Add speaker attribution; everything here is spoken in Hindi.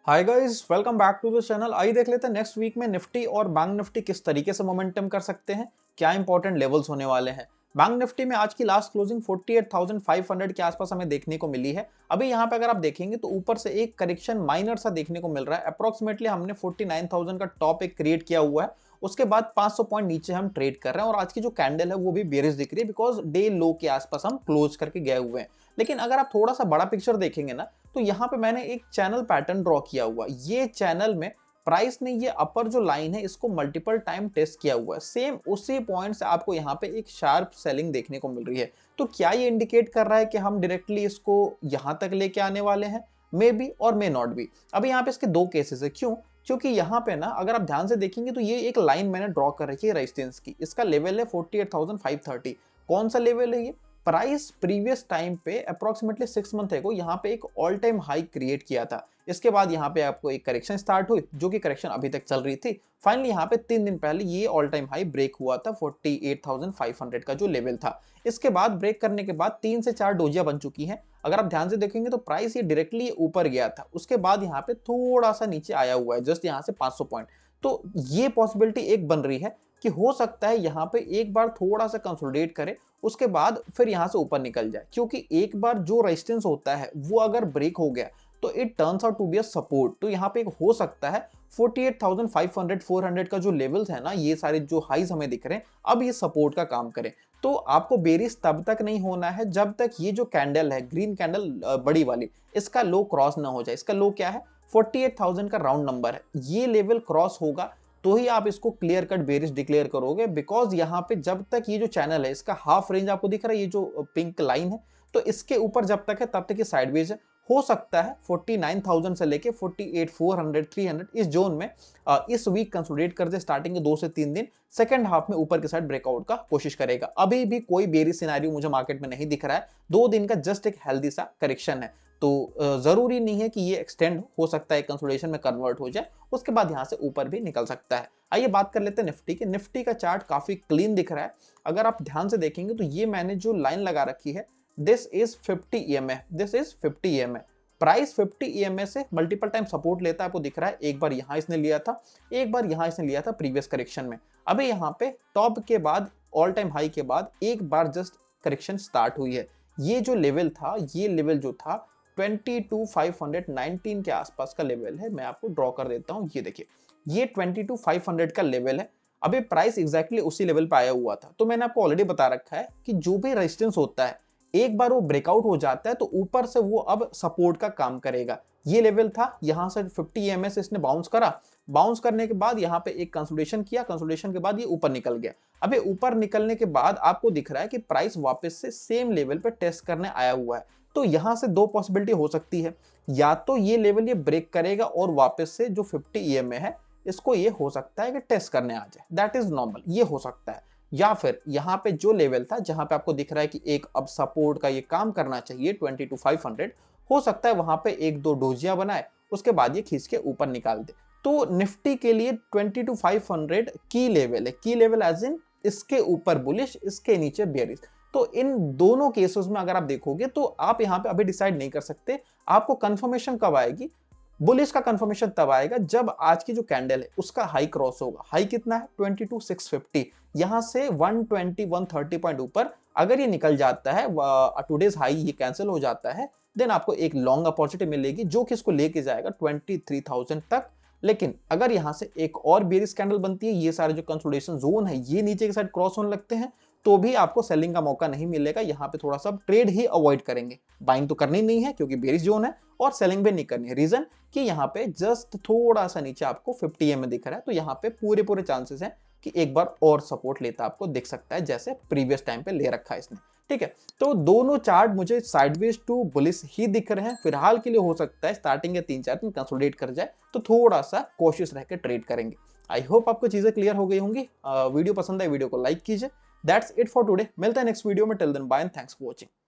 Speaker 1: Hi guys, welcome back to the channel. आइए देख लेते हैं नेक्स्ट वीक में निफ्टी और बैंक निफ्टी किस तरीके से मोमेंटम कर सकते हैं, क्या इंपॉर्टेंट लेवल्स होने वाले हैं। बैंक निफ्टी में आज की लास्ट क्लोजिंग 48,500 के आसपास हमें देखने को मिली है। अभी यहाँ पे अगर आप देखेंगे तो ऊपर से एक करेक्शन माइनर सा देखने को मिल रहा है। अप्रोक्सीमेटली हमने 49,000 का टॉप एक क्रिएट किया हुआ है, उसके बाद 500 पॉइंट नीचे हम ट्रेड कर रहे हैं और आज की जो कैंडल है वो भी बेरिश दिख रही है बिकॉज डे लो के आसपास हम क्लोज करके गए हुए हैं। लेकिन अगर आप थोड़ा सा बड़ा पिक्चर देखेंगे ना, तो यहाँ पे मैंने एक चैनल पैटर्न ड्रॉ किया हुआ। ये चैनल में प्राइस ने ये अपर जो लाइन है इसको मल्टीपल टाइम टेस्ट किया हुआ है। सेम उसी पॉइंट से आपको यहाँ पे एक शार्प सेलिंग देखने को मिल रही है। तो क्या ये इंडिकेट कर रहा है कि हम डायरेक्टली इसको यहाँ तक लेके आने वाले हैं? मे बी और मे नॉट बी। अभी यहाँ पे इसके दो केसेस है। क्यों? क्योंकि यहाँ पे ना अगर आप ध्यान से देखेंगे तो ये एक लाइन मैंने ड्रॉ कर रखी है रेजिस्टेंस की। इसका लेवल है 48,530। कौन सा लेवल है ये? प्राइस प्रीवियस टाइम पे अप्रोक्सीमेटली 6 मंथ अगो यहाँ पे एक ऑल टाइम हाई क्रिएट किया था। इसके बाद यहाँ पे आपको एक करेक्शन स्टार्ट हुई, जो कि करेक्शन अभी तक चल रही थी। फाइनली यहाँ पे 3 दिन पहले ये ऑल टाइम हाई ब्रेक हुआ था 48,500 का जो लेवल था। इसके बाद ब्रेक करने के बाद 3 से 4 डोजियां बन चुकी हैं। अगर आप ध्यान से देखेंगे तो प्राइस ये डायरेक्टली ऊपर गया था, उसके बाद यहाँ पे थोड़ा सा नीचे आया हुआ है, जस्ट यहाँ से 500 पॉइंट। तो ये पॉसिबिलिटी एक बन रही है कि हो सकता है यहाँ पे एक बार थोड़ा सा कंसोलिडेट करे, उसके बाद फिर यहाँ से ऊपर निकल जाए। क्योंकि एक बार जो रेजिस्टेंस होता है वो अगर ब्रेक हो गया तो it turns out to be a support. तो यहाँ पे एक हो सकता है 48,500 400 का जो लेवल्स है ना, ये सारे जो हाइज हमें दिख रहे हैं, अब ये सपोर्ट का काम करें। तो आपको बेरिश तब तक नहीं होना है जब तक ये जो कैंडल है, ग्रीन कैंडल बड़ी वाली, इसका लो क्रॉस ना हो जाए। इसका लो क्या है? 48,000 का राउंड नंबर है। ये लेवल क्रॉस होगा तो ही आप इसको क्लियर कट बेरिश डिक्लेयर करोगे। बिकॉज यहाँ पे जब तक ये जो चैनल है इसका हाफ रेंज आपको दिख रहा है, ये जो पिंक लाइन है, तो इसके ऊपर जब तक है तब तक ये साइडवेज है। हो सकता है 49,000 से लेके 48,400 300 इस जोन में इस वीक कंसोलिडेट कर दे। स्टार्टिंग के 2 से 3 दिन सेकंड हाफ में ऊपर के साइड ब्रेकआउट का कोशिश करेगा। अभी भी कोई बेरिश सिनेरियो मुझे मार्केट में नहीं दिख रहा है। 2 दिन का जस्ट एक हेल्दी सा करेक्शन है। तो जरूरी नहीं है कि ये एक्सटेंड हो सकता है, कंसोलिडेशन में कन्वर्ट हो जाए, उसके बाद यहां से ऊपर भी निकल सकता है। आइए बात कर लेते हैं निफ्टी के। निफ्टी का चार्ट काफी क्लीन दिख रहा है। अगर आप ध्यान से देखेंगे तो ये मैंने जो लाइन लगा रखी है, this is 50 EMA, this is 50 EMA। Price 50 EMA से मल्टीपल टाइम सपोर्ट लेता है, आपको दिख रहा है। एक बार यहां इसने लिया था, एक बार यहां इसने लिया था प्रीवियस करेक्शन में। अभी यहाँ पे टॉप के बाद ऑल टाइम हाई के बाद एक बार जस्ट करेक्शन स्टार्ट हुई है। ये जो लेवल था, ये लेवल जो था 22,519 के आसपास का लेवल है। मैं आपको ड्रॉ कर देता हूं, ये देखिए, ये 22,500 का लेवल है। अभी प्राइस एग्जैक्टली उसी लेवल पे आया हुआ था। तो मैंने आपको ऑलरेडी बता रखा है कि जो भी रेजिस्टेंस होता है, एक बार वो ब्रेकआउट हो जाता है तो ऊपर से वो अब सपोर्ट का काम करेगा। ये लेवल था, यहां से 50 EMA से इसने बाउंस करा। बाउंस करने के बाद यहाँ पे एक कंसोलिडेशन किया, कंसोलिडेशन के बाद ये ऊपर निकल गया। अभी ऊपर निकलने के बाद आपको दिख रहा है कि प्राइस वापस से सेम लेवल पे टेस्ट करने आया हुआ है। तो यहां से दो पॉसिबिलिटी हो सकती है, या तो ये लेवल ये ब्रेक करेगा और वापस से जो 50 EMA है इसको ये हो सकता है कि टेस्ट करने आ जाए, दैट इज नॉर्मल, ये हो सकता है। या फिर यहाँ पे जो लेवल था जहां पे आपको दिख रहा है कि एक अब सपोर्ट का ये काम करना चाहिए 22,500, हो सकता है वहां पे एक दो डोजियां बनाए, उसके बाद ये खींच के ऊपर निकाल दे। तो निफ्टी के लिए 22,500 की लेवल है। की लेवल एज इन इसके ऊपर बुलिश, इसके नीचे बेयरिश। तो इन दोनों केसेस में अगर आप देखोगे तो आप यहाँ पे अभी डिसाइड नहीं कर सकते। आपको कंफर्मेशन कब आएगी? बुलिश का कंफर्मेशन तब आएगा जब आज की जो कैंडल है उसका हाई क्रॉस होगा। हाई कितना है? 22,650। यहां से 120 130 पॉइंट ऊपर अगर ये निकल जाता है, टुडेज हाई ये कैंसिल हो जाता है, देन आपको एक लॉन्ग अपॉर्चुनिटी मिलेगी जो कि इसको लेके जाएगा 23,000 तक। लेकिन अगर यहां से एक और बेरिश कैंडल बनती है, ये सारे जो कंसोलिडेशन जोन है ये नीचे के साइड क्रॉस होने लगते हैं, तो भी आपको सेलिंग का मौका नहीं मिलेगा। यहाँ पे थोड़ा सा ट्रेड ही अवॉइड करेंगे। बाइंग तो करनी नहीं है क्योंकि बेरिश जोन है, और सेलिंग भी नहीं करनी है। रीजन कि यहाँ पे जस्ट थोड़ा सा नीचे आपको 50 EMA दिख रहा है, तो यहाँ पे पूरे चांसेस हैं कि एक बार और सपोर्ट लेता आपको दिख सकता है, जैसे प्रीवियस टाइम पे ले रखा है इसने। ठीक है, तो दोनों चार्ट मुझे साइडवेज टू बुलिश ही दिख रहे हैं फिलहाल के लिए। हो सकता है स्टार्टिंग के 3-4 दिन कंसोलिडेट कर जाए, तो थोड़ा सा कोशिश रह के ट्रेड करेंगे। आई होप आपको चीजें क्लियर हो गई होंगी। वीडियो पसंद है वीडियो को लाइक कीजिए। That's it for today. मिलता है नेक्स्ट वीडियो में। Till then bye and thanks for watching.